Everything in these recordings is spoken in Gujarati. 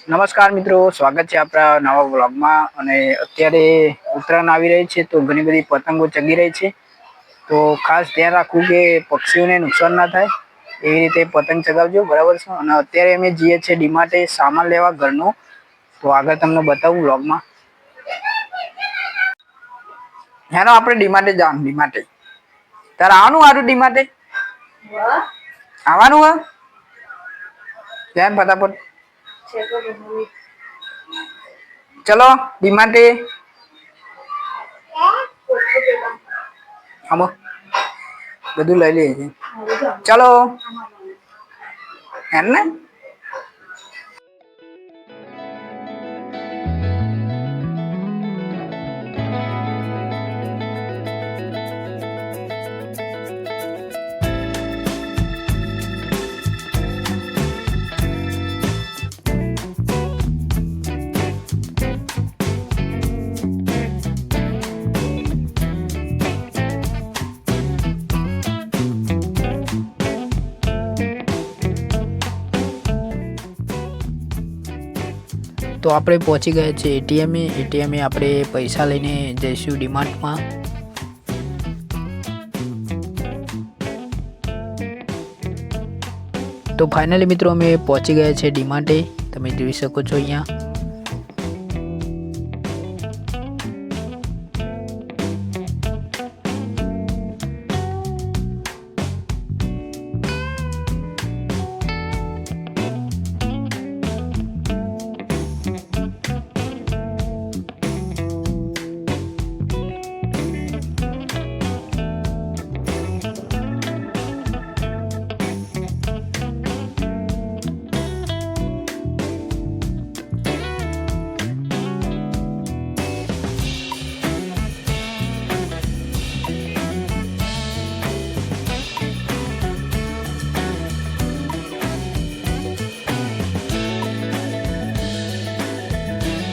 નમસ્કાર મિત્રો, સ્વાગત છે આપણા નવા વ્લોગમાં. અને અત્યારે ઉત્તરાયણ આવી રહી છે તો ઘણી બધી પતંગો ચગી રહી છે. તો ખાસ ધ્યાન રાખવું કે પક્ષીઓને નુકસાન ના થાય એવી રીતે પતંગ ચગાવજો, બરાબર છે. અને અત્યારે અમે જઈએ છીએ ડીમાર્ટે સામાન લેવા ઘરનો, તો આગળ તમને બતાવું વ્લોગમાં. હેનો આપણે ડીમાર્ટે જવાનું. ડીમાર્ટે તારે આવવાનું હારું? ડીમાર્ટે આવવાનું હોય ફટાફટ ચલો ડીમાર્ટે. આમાં બધું લઈ લઈએ છે. ચલો એમ ને. તો આપણે પહોંચી ગયા છે એટીએમે આપણે પૈસા લઈને જઈશું ડીમાર્ટમાં. તો ફાઇનલી મિત્રો અમે પહોંચી ગયા છે ડીમાર્ટે, તમે જોઈ શકો છો અહીંયા.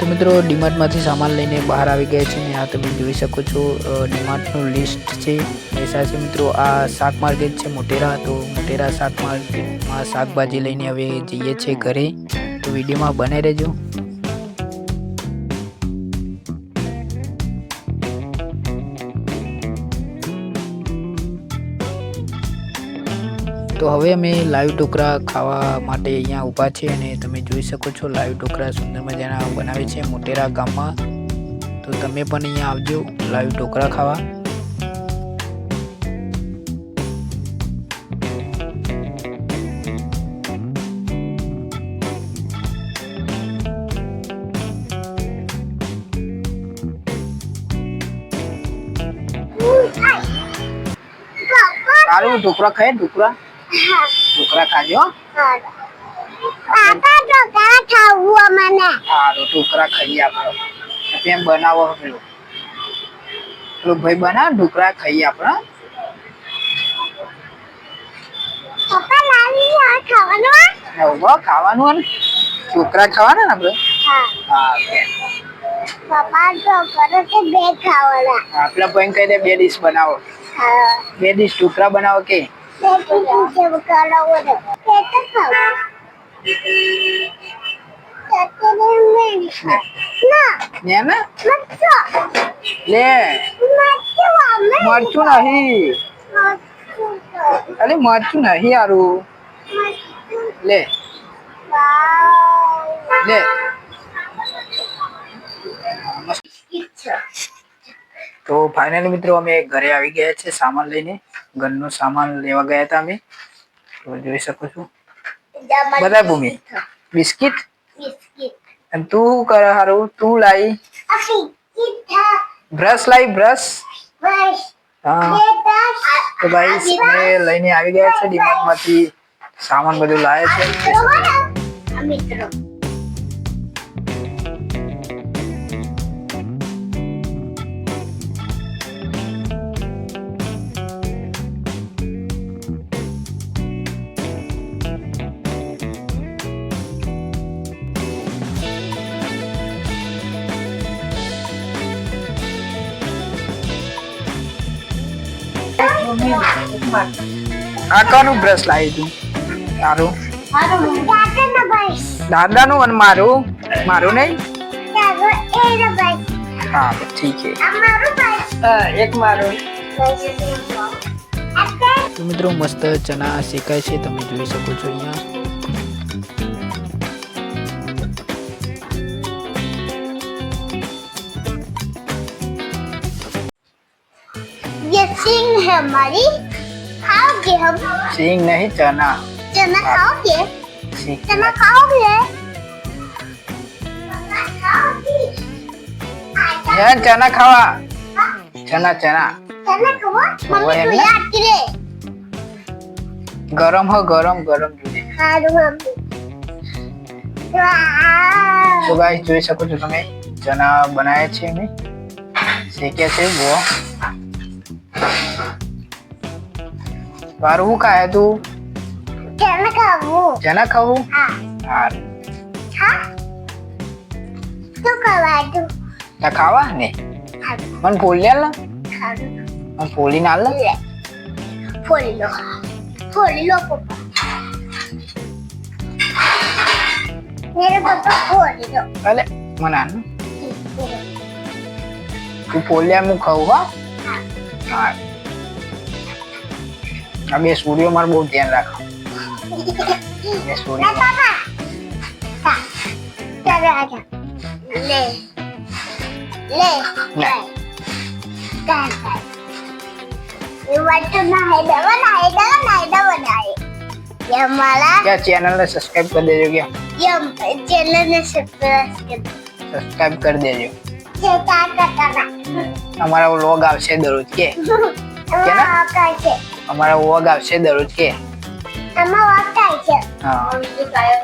તો મિત્રો ડીમાર્ટમાંથી સામાન લઈને બહાર આવી ગયા છે ને આ તમે જોઈ શકો છો ડીમાર્ટનું લિસ્ટ છે. પૈસા છે મિત્રો. આ શાક માર્કેટ છે મોટેરા. તો મોટેરા શાક માર્કેટમાં શાકભાજી લઈને હવે જઈએ છીએ ઘરે, તો વિડીયોમાં બને રહેજો. તો હવે અમે લાઈવ ઢોકળા ખાવા માટે અહીંયા ઊભા છે અને તમે જોઈ શકો છો લાઈવ ઢોકળા સુંદર મજાના બનાવે છે મોટેરા ગામમાં. તો તમે પણ અહીંયા આવજો લાઈવ ઢોકળા ખાવા. સારું ઢોકળા ખાય. ઢોકળા ખાજો. સારું ઢોકળા ખાઈએ આપણે. કેમ બનાવો પેલો ભાઈ બનાવ ઢોકળા ખાઈએ આપણે. ખાવાનું ને ઢોકળા ખાવાના ને આપણે. આપડા ભાઈ કહી દે 2 ડીશ બનાવો. 2 ડીશ ઢોકળા બનાવો કે લે મરચું નહીં. અરે મરચું નહીં યારું. લે લે તો ફાઇનલી મિત્રો અમે ઘરે આવી ગયા છે સામાન લઈને. ઘરનો સામાન લેવા ગયા હતા અમે. તો જોઈ શકો છો બધા ભૂમિ બિસ્કિટ. અને તું કર હારું તું લાવી બ્રશ લાવી બ્રશ. હા તો ભાઈ અમે લઈને આવી ગયા છે ડીમાર્ટ માંથી સામાન બધું લાવે છે મિત્રો. આ કોનું બ્રશ લાવી તું? સારું દાદાનું અને મારું નહીં हाँ ठीक है એક મારું તો મિત્રો મસ્ત ચના શેકાય છે તમે જોઈ શકો છો અહીંયા ये सिंग है हमारी खाओगे हम सींग नहीं चना चना खाओगे सींग चना खाओगे यार चना खावा चना चना चना खाओ वो मम्मी है तो ना? याद करे गरम हो गरम गरम જોઈએ हारू मम्मी वाह તો ગાઈસ જોઈ શકો છો તમે ચના બનાવ્યા છે અમે શેક્યા છે જો તારું શું ખાય તું चना खाओ ચના ખાવું हाँ હા हाँ तो खावा तू તા ખાવા ને हारू મને ફોલી આલ ને हारू મને ફોલી ના આલ ને ले फोड़ी लो पापा मेरे पापा फोड़ी लो અલે મને આલ ને તું ફોલ્યા હું ખાવું હા હા આ બે સૂર્યો મારે બહુ ધ્યાન રાખો બે ना સૂર્યો पापा हाँ चलो आजा ले ले ले। ये वाटू ना है बनाए ये हमारा क्या चैनल ने सब्सक्राइब कर देजो क्या ये चैनल ने सब्सक्राइब સબસ્ક્રાઇબ કરી દેજો करना અમારા વ્લોગ આવશે દરરોજ કે हमारा वाकाय છે અમારા વ્લોગ આવશે દરરોજ કે हमारा वाकाय છે હા મમ્મી તો કાયમ